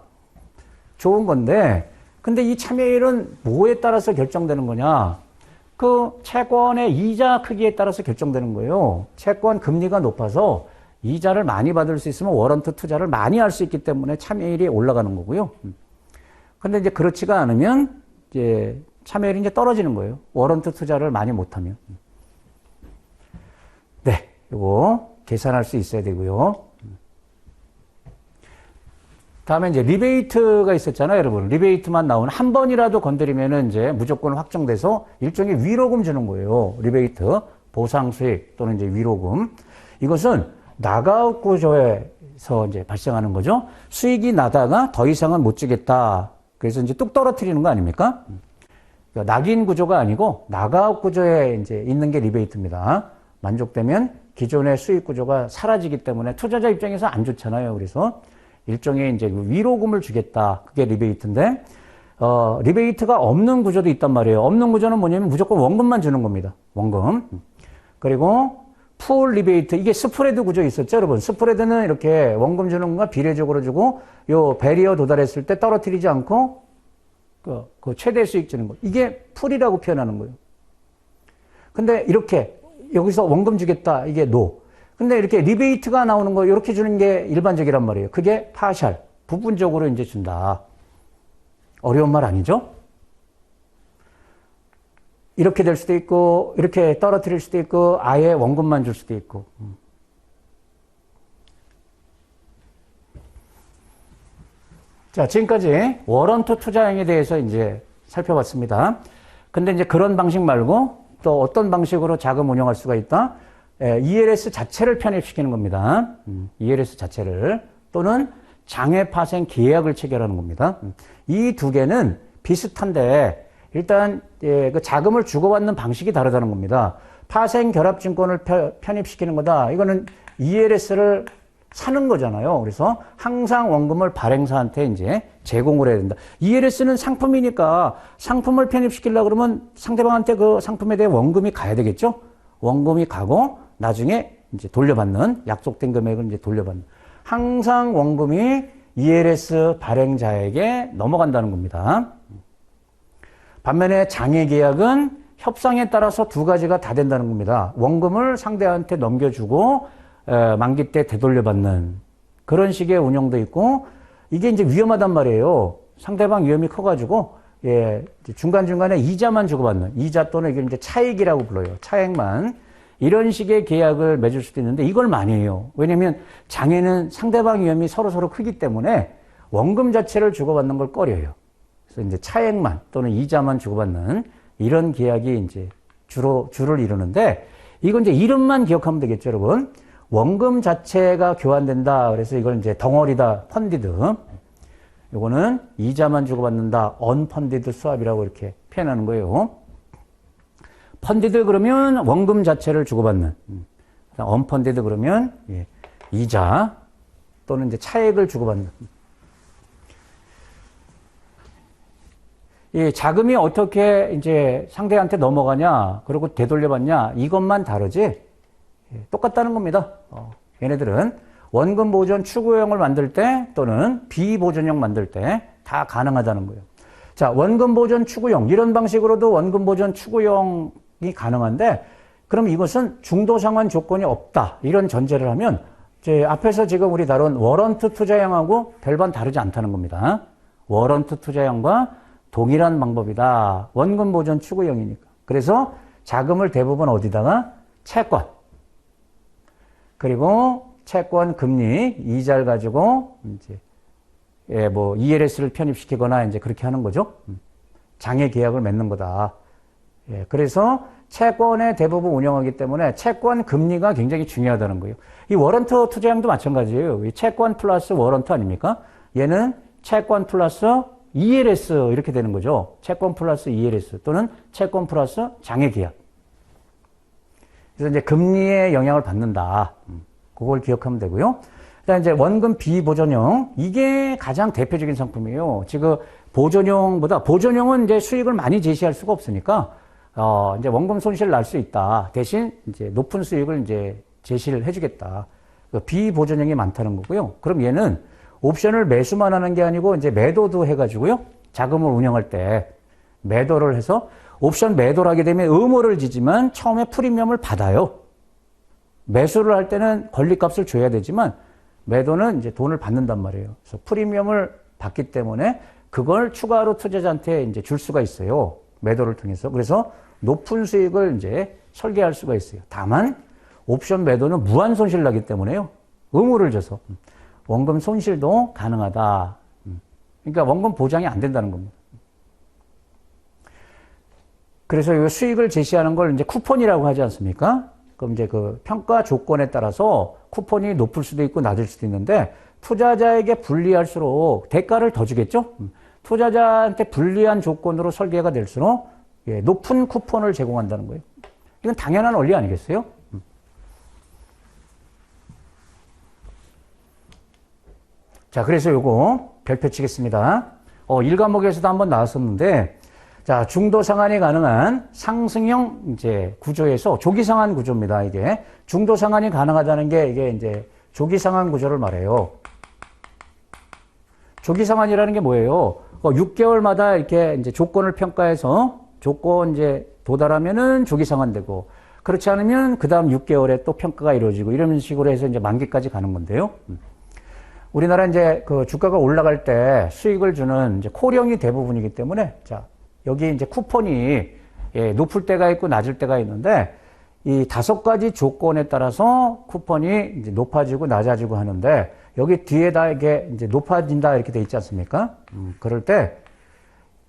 좋은 건데, 근데 이 참여율은 뭐에 따라서 결정되는 거냐? 그 채권의 이자 크기에 따라서 결정되는 거예요. 채권 금리가 높아서 이자를 많이 받을 수 있으면 워런트 투자를 많이 할 수 있기 때문에 참여율이 올라가는 거고요. 근데 이제 그렇지가 않으면 이제 참여율이 이제 떨어지는 거예요. 워런트 투자를 많이 못하면. 네, 이거 계산할 수 있어야 되고요. 다음에 이제 리베이트가 있었잖아요, 여러분. 리베이트만 나오는 한 번이라도 건드리면은 이제 무조건 확정돼서 일종의 위로금 주는 거예요. 리베이트, 보상 수익 또는 이제 위로금. 이것은 나가웃 구조에서 이제 발생하는 거죠. 수익이 나다가 더 이상은 못 주겠다. 그래서 이제 뚝 떨어뜨리는 거 아닙니까? 낙인 구조가 아니고 나가웃 구조에 이제 있는 게 리베이트입니다. 만족되면 기존의 수익 구조가 사라지기 때문에 투자자 입장에서 안 좋잖아요. 그래서 일종의 이제 위로금을 주겠다. 그게 리베이트인데, 리베이트가 없는 구조도 있단 말이에요. 없는 구조는 뭐냐면 무조건 원금만 주는 겁니다. 원금. 그리고 풀 리베이트. 이게 스프레드 구조 있었죠, 여러분. 스프레드는 이렇게 원금 주는 건가 비례적으로 주고, 요 베리어 도달했을 때 떨어뜨리지 않고, 그 최대 수익 주는 거. 이게 풀이라고 표현하는 거예요. 근데 이렇게, 여기서 원금 주겠다. 이게 노. 근데 이렇게 리베이트가 나오는 거 이렇게 주는 게 일반적이란 말이에요. 그게 파셜, 부분적으로 이제 준다. 어려운 말 아니죠? 이렇게 될 수도 있고 이렇게 떨어뜨릴 수도 있고 아예 원금만 줄 수도 있고. 자, 지금까지 워런트 투자형에 대해서 이제 살펴봤습니다. 근데 이제 그런 방식 말고 또 어떤 방식으로 자금 운용할 수가 있다? ELS 자체를 편입시키는 겁니다. ELS 자체를. 또는 장외 파생 계약을 체결하는 겁니다. 이 두 개는 비슷한데 일단 그 자금을 주고받는 방식이 다르다는 겁니다. 파생 결합증권을 편입시키는 거다. 이거는 ELS를 사는 거잖아요. 그래서 항상 원금을 발행사한테 이제 제공을 해야 된다. ELS는 상품이니까 상품을 편입시키려고 그러면 상대방한테 그 상품에 대해 원금이 가야 되겠죠? 원금이 가고 나중에 이제 돌려받는, 약속된 금액을 이제 돌려받는. 항상 원금이 ELS 발행자에게 넘어간다는 겁니다. 반면에 장외 계약은 협상에 따라서 두 가지가 다 된다는 겁니다. 원금을 상대한테 넘겨주고 만기 때 되돌려받는 그런 식의 운영도 있고, 이게 이제 위험하단 말이에요. 상대방 위험이 커가지고 중간중간에 이자만 주고받는, 이자 또는 이게 이제 차익이라고 불러요. 차액만. 이런 식의 계약을 맺을 수도 있는데 이걸 많이 해요. 왜냐면 장애는 상대방 위험이 서로 크기 때문에 원금 자체를 주고받는 걸 꺼려요. 그래서 이제 차액만 또는 이자만 주고받는 이런 계약이 이제 주를 이루는데, 이건 이제 이름만 기억하면 되겠죠, 여러분. 원금 자체가 교환된다. 그래서 이걸 이제 덩어리다, 펀디드. 요거는 이자만 주고받는다, 언펀디드 수합이라고 이렇게 표현하는 거예요. 펀디드 그러면 원금 자체를 주고받는, 언펀디드 그러면 이자 또는 이제 차액을 주고받는. 이 자금이 어떻게 이제 상대한테 넘어가냐, 그리고 되돌려받냐, 이것만 다르지 똑같다는 겁니다. 얘네들은 원금 보존 추구형을 만들 때 또는 비보존형 만들 때 다 가능하다는 거예요. 자, 원금 보존 추구형, 이런 방식으로도 원금 보존 추구형이 가능한데, 그럼 이것은 중도 상환 조건이 없다, 이런 전제를 하면 이제 앞에서 지금 우리 다룬 워런트 투자형하고 별반 다르지 않다는 겁니다. 워런트 투자형과 동일한 방법이다. 원금 보존 추구형이니까. 그래서 자금을 대부분 어디다가? 채권. 그리고 채권 금리, 이자를 가지고 이제 뭐 ELS를 편입시키거나 이제 그렇게 하는 거죠. 장외 계약을 맺는 거다. 그래서 채권에 대부분 운영하기 때문에 채권 금리가 굉장히 중요하다는 거예요. 이 워런트 투자형도 마찬가지예요. 이 채권 플러스 워런트 아닙니까? 얘는 채권 플러스 ELS 이렇게 되는 거죠. 채권 플러스 ELS 또는 채권 플러스 장외 계약. 그래서 이제 금리의 영향을 받는다. 그걸 기억하면 되고요. 그다음 이제 원금 비보존형, 이게 가장 대표적인 상품이에요. 지금 보존형은 이제 수익을 많이 제시할 수가 없으니까 이제 원금 손실을 날 수 있다. 대신 이제 높은 수익을 이제 제시를 해주겠다. 비보존형이 많다는 거고요. 그럼 얘는 옵션을 매수만 하는 게 아니고 이제 매도도 해가지고요. 자금을 운영할 때 매도를 해서 옵션 매도를 하게 되면 의무를 지지만 처음에 프리미엄을 받아요. 매수를 할 때는 권리값을 줘야 되지만 매도는 이제 돈을 받는단 말이에요. 그래서 프리미엄을 받기 때문에 그걸 추가로 투자자한테 이제 줄 수가 있어요. 매도를 통해서. 그래서 높은 수익을 이제 설계할 수가 있어요. 다만 옵션 매도는 무한 손실 나기 때문에요. 의무를 줘서 원금 손실도 가능하다. 그러니까 원금 보장이 안 된다는 겁니다. 그래서 이 수익을 제시하는 걸 이제 쿠폰이라고 하지 않습니까? 그럼 이제 그 평가 조건에 따라서 쿠폰이 높을 수도 있고 낮을 수도 있는데, 투자자에게 불리할수록 대가를 더 주겠죠? 투자자한테 불리한 조건으로 설계가 될수록 높은 쿠폰을 제공한다는 거예요. 이건 당연한 원리 아니겠어요? 자, 그래서 요거 별표 치겠습니다. 1과목에서도 한번 나왔었는데, 자, 중도 상환이 가능한 상승형 이제 구조에서 조기 상환 구조입니다. 이게 중도 상환이 가능하다는 게 이게 이제 조기 상환 구조를 말해요. 조기 상환이라는 게 뭐예요? 6개월마다 이렇게 이제 조건을 평가해서 조건 이제 도달하면은 조기 상환되고, 그렇지 않으면 그 다음 6개월에 또 평가가 이루어지고, 이런 식으로 해서 이제 만기까지 가는 건데요. 우리나라 이제 그 주가가 올라갈 때 수익을 주는 이제 콜형이 대부분이기 때문에, 자, 여기 이제 쿠폰이 높을 때가 있고 낮을 때가 있는데, 이 5가지 조건에 따라서 쿠폰이 이제 높아지고 낮아지고 하는데, 여기 뒤에다 이게 이제 높아진다 이렇게 돼 있지 않습니까? 그럴 때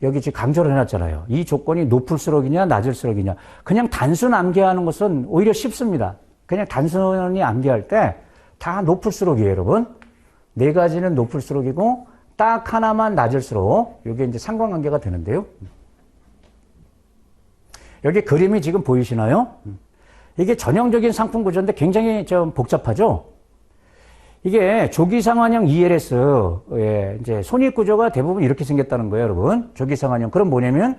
여기 지금 강조를 해놨잖아요. 이 조건이 높을수록이냐 낮을수록이냐. 그냥 단순 암기하는 것은 오히려 쉽습니다. 그냥 단순히 암기할 때 다 높을수록이에요, 여러분. 네 가지는 높을수록이고 딱 하나만 낮을수록 이게 이제 상관관계가 되는데요. 여기 그림이 지금 보이시나요? 이게 전형적인 상품 구조인데 굉장히 좀 복잡하죠? 이게 조기상환형 ELS, 예, 이제 손익 구조가 대부분 이렇게 생겼다는 거예요, 여러분. 조기상환형. 그럼 뭐냐면,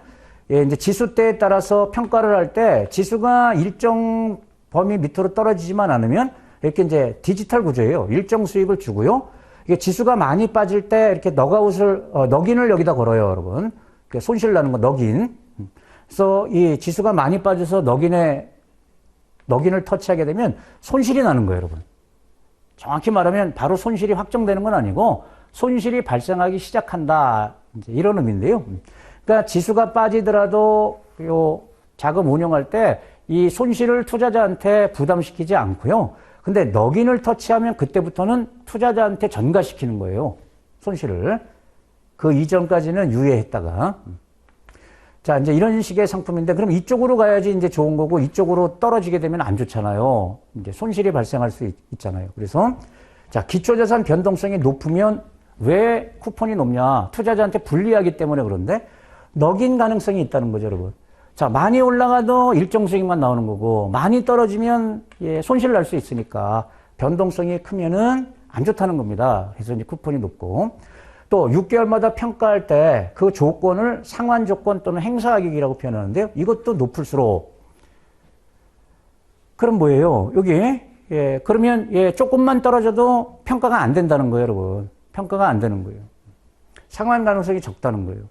예, 이제 지수대에 따라서 평가를 할 때 지수가 일정 범위 밑으로 떨어지지만 않으면 이렇게 이제 디지털 구조예요. 일정 수익을 주고요. 이게 지수가 많이 빠질 때 이렇게 넉인을 여기다 걸어요, 여러분. 손실 나는 거, 넉인. 그래서 이 지수가 많이 빠져서 넉인을 터치하게 되면 손실이 나는 거예요, 여러분. 정확히 말하면 바로 손실이 확정되는 건 아니고 손실이 발생하기 시작한다. 이제 이런 의미인데요. 그러니까 지수가 빠지더라도 요 자금 운용할 때 이 손실을 투자자한테 부담시키지 않고요. 근데 넉인을 터치하면 그때부터는 투자자한테 전가시키는 거예요. 손실을. 그 이전까지는 유예했다가. 자, 이제 이런 식의 상품인데 그럼 이쪽으로 가야지 이제 좋은 거고 이쪽으로 떨어지게 되면 안 좋잖아요. 이제 손실이 발생할 수 있잖아요. 그래서 자, 기초자산 변동성이 높으면 왜 쿠폰이 높냐? 투자자한테 불리하기 때문에 그런데 넉인 가능성이 있다는 거죠, 여러분. 자, 많이 올라가도 일정 수익만 나오는 거고 많이 떨어지면 예, 손실 날 수 있으니까 변동성이 크면은 안 좋다는 겁니다. 그래서 이제 쿠폰이 높고 또 6개월마다 평가할 때 그 조건을 상환 조건 또는 행사가격이라고 표현하는데요. 이것도 높을수록 그럼 뭐예요? 여기 예, 그러면 예, 조금만 떨어져도 평가가 안 된다는 거예요, 여러분. 평가가 안 되는 거예요. 상환 가능성이 적다는 거예요.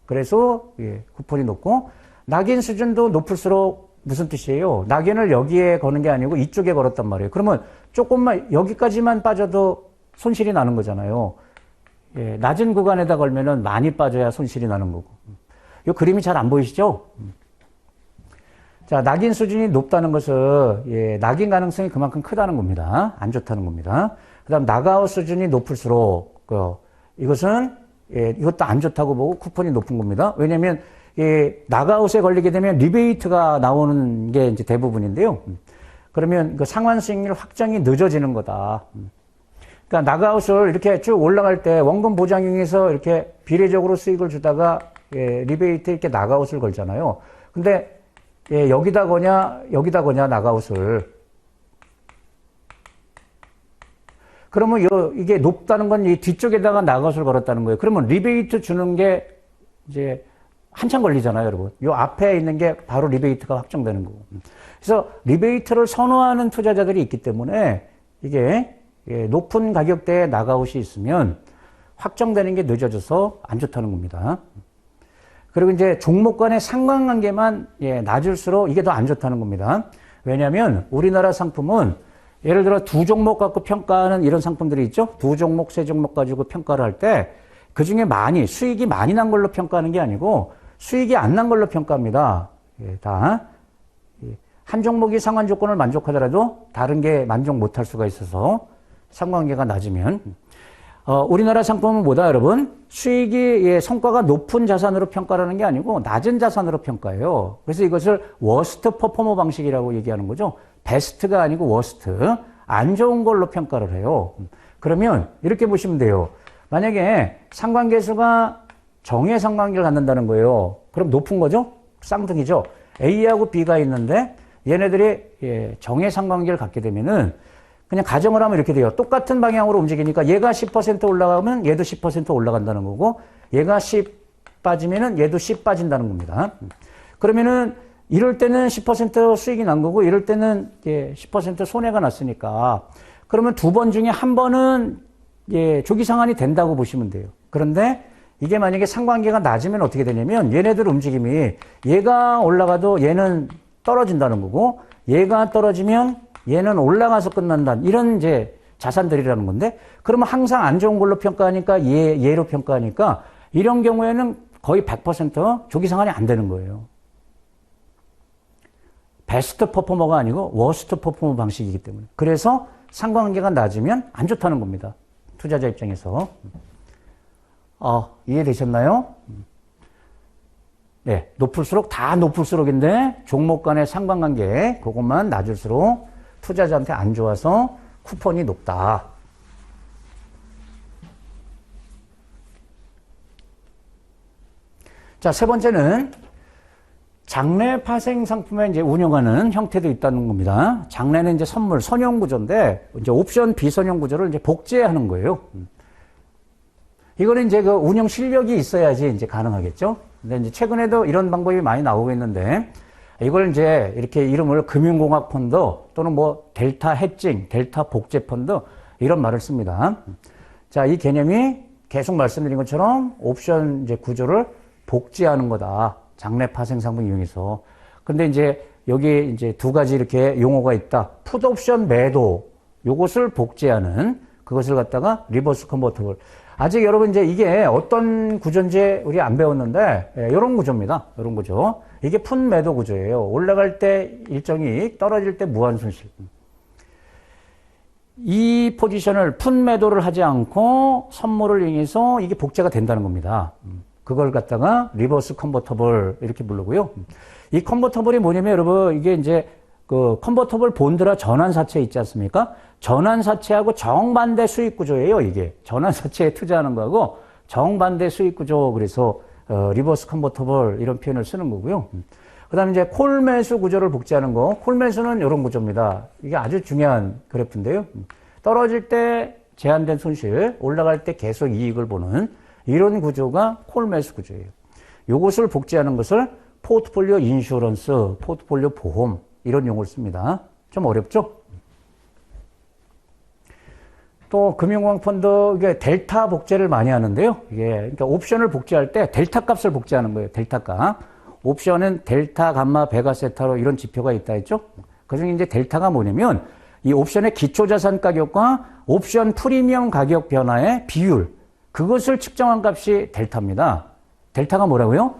그래서 예, 쿠폰이 높고 낙인 수준도 높을수록 무슨 뜻이에요? 낙인을 여기에 거는 게 아니고 이쪽에 걸었단 말이에요. 그러면 조금만 여기까지만 빠져도 손실이 나는 거잖아요. 예, 낮은 구간에다 걸면은 많이 빠져야 손실이 나는 거고. 이 그림이 잘 안 보이시죠? 자, 낙인 수준이 높다는 것은 예, 낙인 가능성이 그만큼 크다는 겁니다. 안 좋다는 겁니다. 그다음 낙아웃 수준이 높을수록 이것은 예, 이것도 안 좋다고 보고 쿠폰이 높은 겁니다. 왜냐하면 예, 낙아웃에 걸리게 되면 리베이트가 나오는 게 이제 대부분인데요. 그러면 그 상환 수익률 확정이 늦어지는 거다. 그러니까 낙아웃을 이렇게 쭉 올라갈 때 원금 보장형에서 이렇게 비례적으로 수익을 주다가 예, 리베이트 이렇게 낙아웃을 걸잖아요. 근데 예, 여기다 거냐 낙아웃을. 그러면 이게 높다는 건 이 뒤쪽에다가 낙아웃을 걸었다는 거예요. 그러면 리베이트 주는 게 이제 한참 걸리잖아요, 여러분. 요 앞에 있는 게 바로 리베이트가 확정되는 거고. 그래서 리베이트를 선호하는 투자자들이 있기 때문에 이게 예, 높은 가격대에 낙아웃이 있으면 확정되는 게 늦어져서 안 좋다는 겁니다. 그리고 이제 종목 간의 상관관계만 예, 낮을수록 이게 더 안 좋다는 겁니다. 왜냐하면 우리나라 상품은 예를 들어 두 종목 갖고 평가하는 이런 상품들이 있죠. 두 종목, 세 종목 가지고 평가를 할 때 그중에 수익이 많이 난 걸로 평가하는 게 아니고 수익이 안 난 걸로 평가합니다. 예, 한 종목이 상환 조건을 만족하더라도 다른 게 만족 못할 수가 있어서 상관관계가 낮으면 우리나라 상품은 뭐다, 여러분? 수익이 예, 성과가 높은 자산으로 평가하는 게 아니고 낮은 자산으로 평가해요. 그래서 이것을 워스트 퍼포머 방식이라고 얘기하는 거죠. 베스트가 아니고 워스트, 안 좋은 걸로 평가를 해요. 그러면 이렇게 보시면 돼요. 만약에 상관계수가 정의 상관계를 갖는다는 거예요. 그럼 높은 거죠? 쌍둥이죠. A하고 B가 있는데 얘네들이 예, 정의 상관계를 갖게 되면은 그냥 가정을 하면 이렇게 돼요. 똑같은 방향으로 움직이니까 얘가 10% 올라가면 얘도 10% 올라간다는 거고 얘가 10 빠지면은 얘도 10 빠진다는 겁니다. 그러면은 이럴 때는 10% 수익이 난 거고 이럴 때는 예, 10% 손해가 났으니까 그러면 두 번 중에 한 번은 예, 조기 상환이 된다고 보시면 돼요. 그런데 이게 만약에 상관계가 낮으면 어떻게 되냐면 얘네들 움직임이 얘가 올라가도 얘는 떨어진다는 거고 얘가 떨어지면 얘는 올라가서 끝난다. 이런 이제 자산들이라는 건데 그러면 항상 안 좋은 걸로 평가하니까 얘로 평가하니까 이런 경우에는 거의 100% 조기 상환이 안 되는 거예요. 베스트 퍼포머가 아니고 워스트 퍼포머 방식이기 때문에. 그래서 상관관계가 낮으면 안 좋다는 겁니다. 투자자 입장에서. 이해되셨나요? 네, 높을수록 다 높을수록인데 종목 간의 상관관계 그것만 낮을수록 투자자한테 안 좋아서 쿠폰이 높다. 자, 세 번째는 장래 파생 상품에 이제 운용하는 형태도 있다는 겁니다. 장래는 이제 선물, 선형 구조인데, 이제 옵션 비선형 구조를 이제 복제하는 거예요. 이거는 이제 그 운영 실력이 있어야지 이제 가능하겠죠. 근데 이제 최근에도 이런 방법이 많이 나오고 있는데, 이걸 이제 이렇게 이름을 금융공학 펀드 또는 뭐 델타 해칭, 델타 복제 펀드 이런 말을 씁니다. 자, 이 개념이 계속 말씀드린 것처럼 옵션 이제 구조를 복제하는 거다. 장래 파생 상품 이용해서. 근데 이제 여기 이제 두 가지 이렇게 용어가 있다. 풋옵션 매도. 요것을 복제하는 그것을 갖다가 리버스 컨버터블. 아직 여러분 이제 이게 어떤 구조인지 우리 안 배웠는데, 이런 구조입니다. 이런 구조. 이게 풋 매도 구조예요. 올라갈 때 일정 이익, 떨어질 때 무한 손실. 이 포지션을 풋 매도를 하지 않고 선물을 이용해서 이게 복제가 된다는 겁니다. 그걸 갖다가 리버스 컨버터블 이렇게 부르고요. 이 컨버터블이 뭐냐면 여러분 이게 이제 그 컨버터블 본드라 전환사채 있지 않습니까? 전환사채하고 정반대 수익 구조예요, 이게. 전환사채에 투자하는 거하고 정반대 수익 구조. 그래서 리버스 컨버터블 이런 표현을 쓰는 거고요. 그다음에 이제 콜 매수 구조를 복제하는 거. 콜 매수는 이런 구조입니다. 이게 아주 중요한 그래프인데요. 떨어질 때 제한된 손실, 올라갈 때 계속 이익을 보는 이런 구조가 콜 매수 구조예요. 이것을 복제하는 것을 포트폴리오 인슈런스, 포트폴리오 보험 이런 용어를 씁니다. 좀 어렵죠? 또 금융공학 펀드 이게 델타 복제를 많이 하는데요. 이게 그러니까 옵션을 복제할 때 델타 값을 복제하는 거예요. 델타 값. 옵션은 델타, 감마, 베가, 세타로 이런 지표가 있다 했죠. 그중에 이제 델타가 뭐냐면 이 옵션의 기초자산 가격과 옵션 프리미엄 가격 변화의 비율, 그것을 측정한 값이 델타입니다. 델타가 뭐라고요?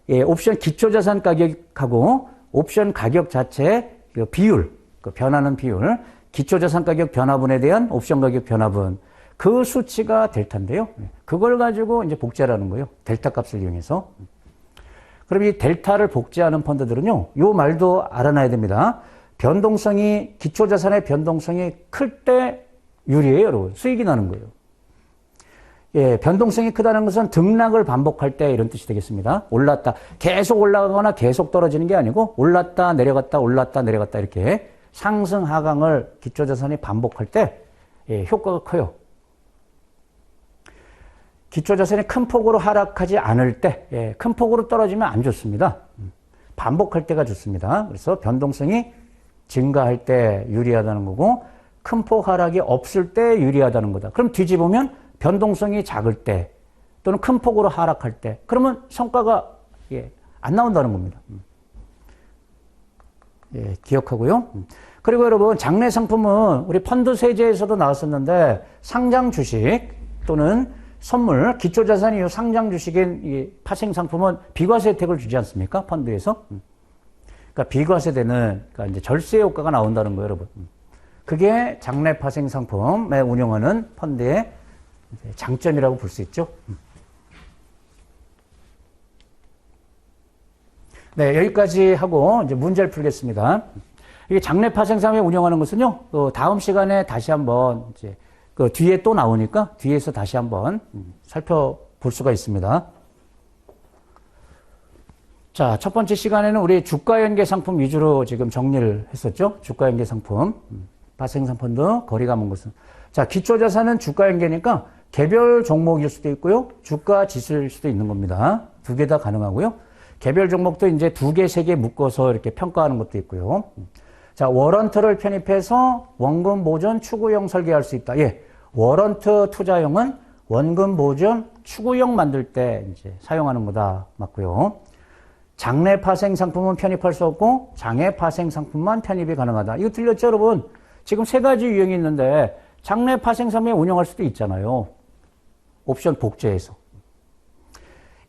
예, 옵션 기초자산 가격하고 옵션 가격 자체의 그 비율, 그 변하는 비율, 기초자산 가격 변화분에 대한 옵션 가격 변화분, 그 수치가 델타인데요. 그걸 가지고 이제 복제하는 거예요. 델타 값을 이용해서. 그럼 이 델타를 복제하는 펀드들은요, 요 말도 알아놔야 됩니다. 변동성이, 기초자산의 변동성이 클 때 유리해요, 여러분. 수익이 나는 거예요. 예, 변동성이 크다는 것은 등락을 반복할 때 이런 뜻이 되겠습니다. 올랐다. 계속 올라가거나 계속 떨어지는 게 아니고 올랐다, 내려갔다, 올랐다, 내려갔다 이렇게 상승, 하강을 기초자산이 반복할 때 예, 효과가 커요. 기초자산이 큰 폭으로 하락하지 않을 때, 예, 큰 폭으로 떨어지면 안 좋습니다. 반복할 때가 좋습니다. 그래서 변동성이 증가할 때 유리하다는 거고 큰 폭 하락이 없을 때 유리하다는 거다. 그럼 뒤집으면 변동성이 작을 때 또는 큰 폭으로 하락할 때 그러면 성과가 예, 안 나온다는 겁니다. 예, 기억하고요. 그리고 여러분 장래 상품은 우리 펀드 세제에서도 나왔었는데 상장 주식 또는 선물, 기초자산이 이 상장 주식인 이 파생 상품은 비과세 혜택을 주지 않습니까? 펀드에서. 그러니까 비과세되는 그러니까 이제 절세 효과가 나온다는 거예요, 여러분. 그게 장래 파생 상품에 운영하는 펀드의 장점이라고 볼 수 있죠. 네, 여기까지 하고 이제 문제를 풀겠습니다. 이게 장래 파생 상품에 운영하는 것은요, 다음 시간에 다시 한번 이제 그 뒤에 또 나오니까 뒤에서 다시 한번 살펴볼 수가 있습니다. 자, 첫 번째 시간에는 우리 주가 연계 상품 위주로 지금 정리를 했었죠. 주가 연계 상품, 파생상 펀드, 거리가 먼 것은. 자, 기초자산은 주가 연계니까 개별 종목일 수도 있고요. 주가 지수일 수도 있는 겁니다. 두 개 다 가능하고요. 개별 종목도 이제 두 개, 세 개 묶어서 이렇게 평가하는 것도 있고요. 자, 워런트를 편입해서 원금 보존 추구형 설계할 수 있다. 예. 워런트 투자형은 원금 보존 추구형 만들 때 이제 사용하는 거다. 맞고요. 장래 파생 상품은 편입할 수 없고 장애 파생 상품만 편입이 가능하다. 이거 들렸죠, 여러분? 지금 세 가지 유형이 있는데 장래 파생 상품에 운영할 수도 있잖아요. 옵션 복제해서.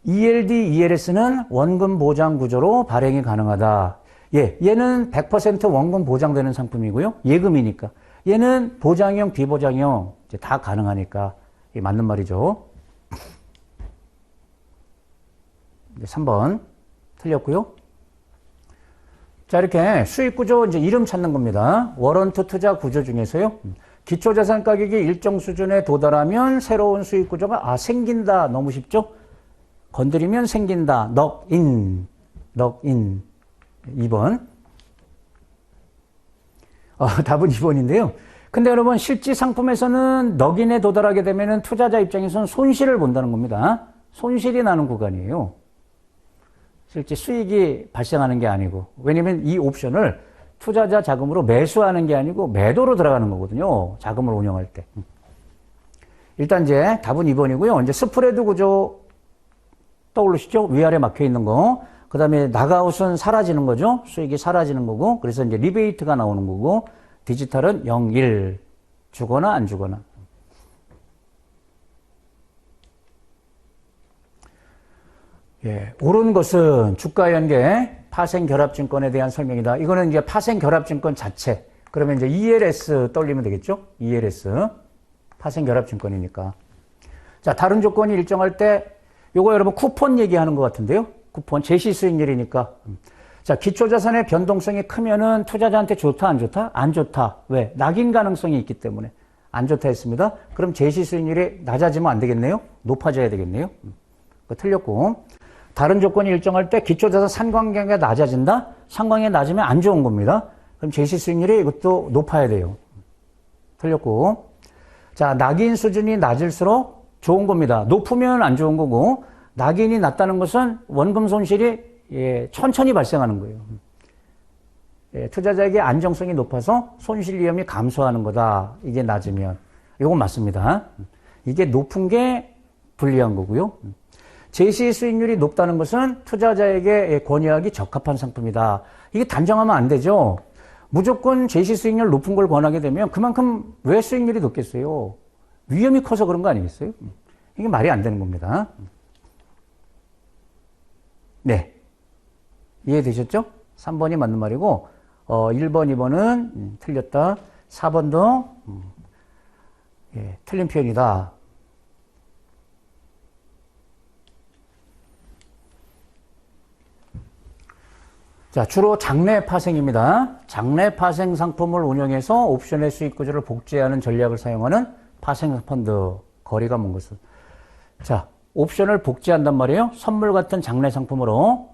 ELD, ELS는 원금 보장 구조로 발행이 가능하다. 예, 얘는 100% 원금 보장되는 상품이고요. 예금이니까. 얘는 보장형, 비보장형 이제 다 가능하니까 이게 맞는 말이죠. 3번 틀렸고요. 자, 이렇게 수익 구조 이제 이름 찾는 겁니다. 워런트 투자 구조 중에서요. 기초자산 가격이 일정 수준에 도달하면 새로운 수익 구조가 생긴다. 너무 쉽죠? 건드리면 생긴다. 넉인. 2번. 답은 2번인데요. 근데 여러분 실제 상품에서는 넉인에 도달하게 되면 투자자 입장에서는 손실을 본다는 겁니다. 손실이 나는 구간이에요. 실제 수익이 발생하는 게 아니고. 왜냐면 이 옵션을 투자자 자금으로 매수하는 게 아니고 매도로 들어가는 거거든요. 자금을 운영할 때. 일단 이제 답은 2번이고요. 이제 스프레드 구조 떠오르시죠? 위아래 막혀 있는 거. 그 다음에 나가웃은 사라지는 거죠. 수익이 사라지는 거고. 그래서 이제 리베이트가 나오는 거고. 디지털은 0, 1. 주거나 안 주거나. 예, 옳은 것은 주가 연계 파생 결합 증권에 대한 설명이다. 이거는 이제 파생 결합 증권 자체. 그러면 이제 ELS 떠올리면 되겠죠? ELS. 파생 결합 증권이니까. 자, 다른 조건이 일정할 때 요거 여러분 쿠폰 얘기하는 것 같은데요. 쿠폰 제시 수익률이니까. 자, 기초자산의 변동성이 크면은 투자자한테 좋다, 안 좋다? 안 좋다. 왜? 낙인 가능성이 있기 때문에 안 좋다 했습니다. 그럼 제시 수익률이 낮아지면 안 되겠네요? 높아져야 되겠네요? 틀렸고. 다른 조건이 일정할 때 기초자산 상관관계가 낮아진다? 상관관계가 낮으면 안 좋은 겁니다. 그럼 제시 수익률이 이것도 높아야 돼요. 틀렸고. 자, 낙인 수준이 낮을수록 좋은 겁니다. 높으면 안 좋은 거고, 낙인이 낮다는 것은 원금 손실이 천천히 발생하는 거예요. 투자자에게 안정성이 높아서 손실 위험이 감소하는 거다. 이게 낮으면. 이건 맞습니다. 이게 높은 게 불리한 거고요. 제시 수익률이 높다는 것은 투자자에게 권유하기 적합한 상품이다. 이게 단정하면 안 되죠. 무조건 제시 수익률 높은 걸 권하게 되면 그만큼 왜 수익률이 높겠어요? 위험이 커서 그런 거 아니겠어요? 이게 말이 안 되는 겁니다. 네. 이해되셨죠? 3번이 맞는 말이고 1번, 2번은 틀렸다. 4번도 틀린 표현이다. 자, 주로 장내 파생입니다. 장내 파생 상품을 운영해서 옵션의 수익 구조를 복제하는 전략을 사용하는 파생 펀드. 거리가 먼 것은. 자, 옵션을 복제한단 말이에요. 선물 같은 장내 상품으로.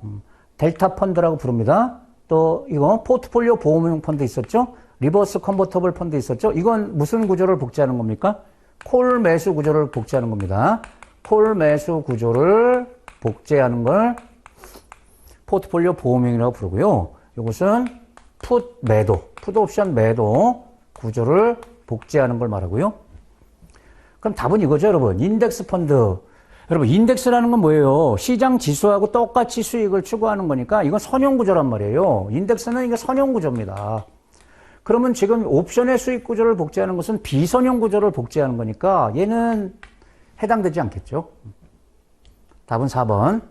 델타 펀드라고 부릅니다. 또 이거 포트폴리오 보험용 펀드 있었죠? 리버스 컨버터블 펀드 있었죠? 이건 무슨 구조를 복제하는 겁니까? 콜 매수 구조를 복제하는 겁니다. 콜 매수 구조를 복제하는 걸 포트폴리오 보험용이라고 부르고요. 이것은 풋 매도, 풋 옵션 매도 구조를 복제하는 걸 말하고요. 그럼 답은 이거죠, 여러분. 인덱스 펀드. 여러분, 인덱스라는 건 뭐예요? 시장 지수하고 똑같이 수익을 추구하는 거니까 이건 선형 구조란 말이에요. 인덱스는 이게 선형 구조입니다. 그러면 지금 옵션의 수익 구조를 복제하는 것은 비선형 구조를 복제하는 거니까 얘는 해당되지 않겠죠. 답은 4번.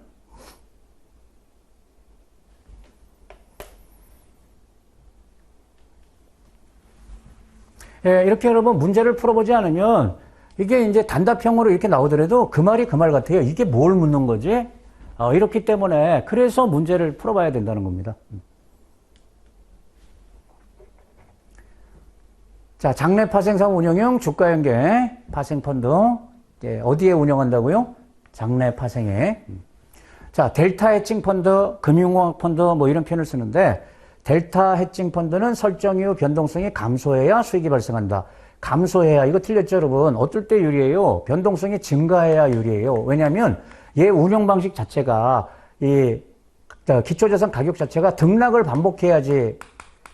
예, 이렇게 여러분 문제를 풀어보지 않으면 이게 이제 단답형으로 이렇게 나오더라도 그 말이 그 말 같아요. 이게 뭘 묻는 거지? 이렇기 때문에 그래서 문제를 풀어봐야 된다는 겁니다. 자, 장내 파생상 운영형 주가 연계 파생 펀드. 어디에 운영한다고요? 장내 파생에. 자, 델타 해칭 펀드, 금융공학 펀드 뭐 이런 표현을 쓰는데 델타 해칭 펀드는 설정 이후 변동성이 감소해야 수익이 발생한다. 감소해야. 이거 틀렸죠, 여러분? 어떨 때 유리해요? 변동성이 증가해야 유리해요. 왜냐하면 얘 운영 방식 자체가 이 기초자산 가격 자체가 등락을 반복해야지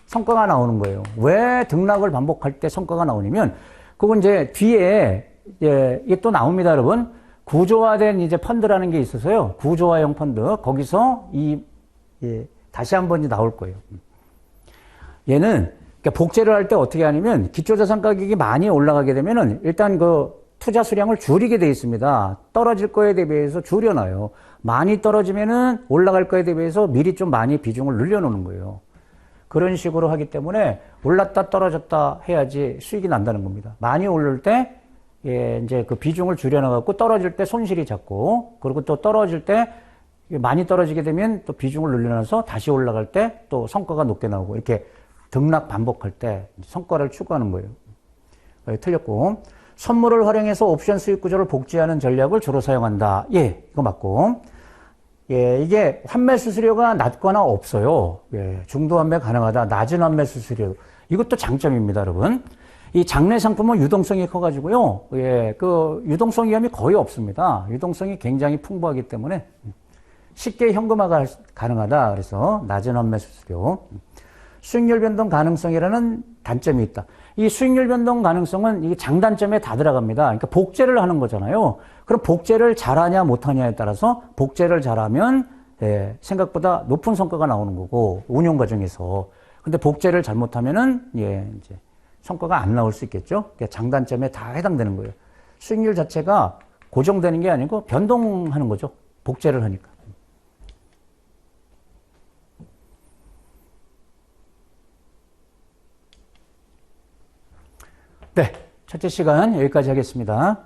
성과가 나오는 거예요. 왜 등락을 반복할 때 성과가 나오냐면 그건 이제 뒤에 이게 또 나옵니다, 여러분. 구조화된 이제 펀드라는 게 있어서요. 구조화형 펀드. 거기서 다시 한번 나올 거예요. 얘는 그러니까 복제를 할 때 어떻게 하냐면 기초자산 가격이 많이 올라가게 되면은 일단 그 투자 수량을 줄이게 돼 있습니다. 떨어질 거에 대비해서 줄여놔요. 많이 떨어지면은 올라갈 거에 대비해서 미리 좀 많이 비중을 늘려놓는 거예요. 그런 식으로 하기 때문에 올랐다 떨어졌다 해야지 수익이 난다는 겁니다. 많이 오를 때 예, 이제 그 비중을 줄여놔갖고 떨어질 때 손실이 작고, 그리고 또 떨어질 때 많이 떨어지게 되면 또 비중을 늘려놔서 다시 올라갈 때 또 성과가 높게 나오고, 이렇게 등락 반복할 때 성과를 추구하는 거예요. 틀렸고, 선물을 활용해서 옵션 수익 구조를 복제하는 전략을 주로 사용한다. 예, 이거 맞고. 예, 이게 환매 수수료가 낮거나 없어요. 예, 중도 환매 가능하다. 낮은 환매 수수료. 이것도 장점입니다, 여러분. 이 장내 상품은 유동성이 커가지고요. 예, 그 유동성 위험이 거의 없습니다. 유동성이 굉장히 풍부하기 때문에 쉽게 현금화가 가능하다. 그래서 낮은 환매 수수료. 수익률 변동 가능성이라는 단점이 있다. 이 수익률 변동 가능성은 이 장단점에 다 들어갑니다. 그러니까 복제를 하는 거잖아요. 그럼 복제를 잘하냐 못하냐에 따라서 복제를 잘하면 예, 생각보다 높은 성과가 나오는 거고 운용 과정에서. 근데 복제를 잘못하면은 예, 이제 성과가 안 나올 수 있겠죠. 그러니까 장단점에 다 해당되는 거예요. 수익률 자체가 고정되는 게 아니고 변동하는 거죠. 복제를 하니까. 네, 첫째 시간 여기까지 하겠습니다.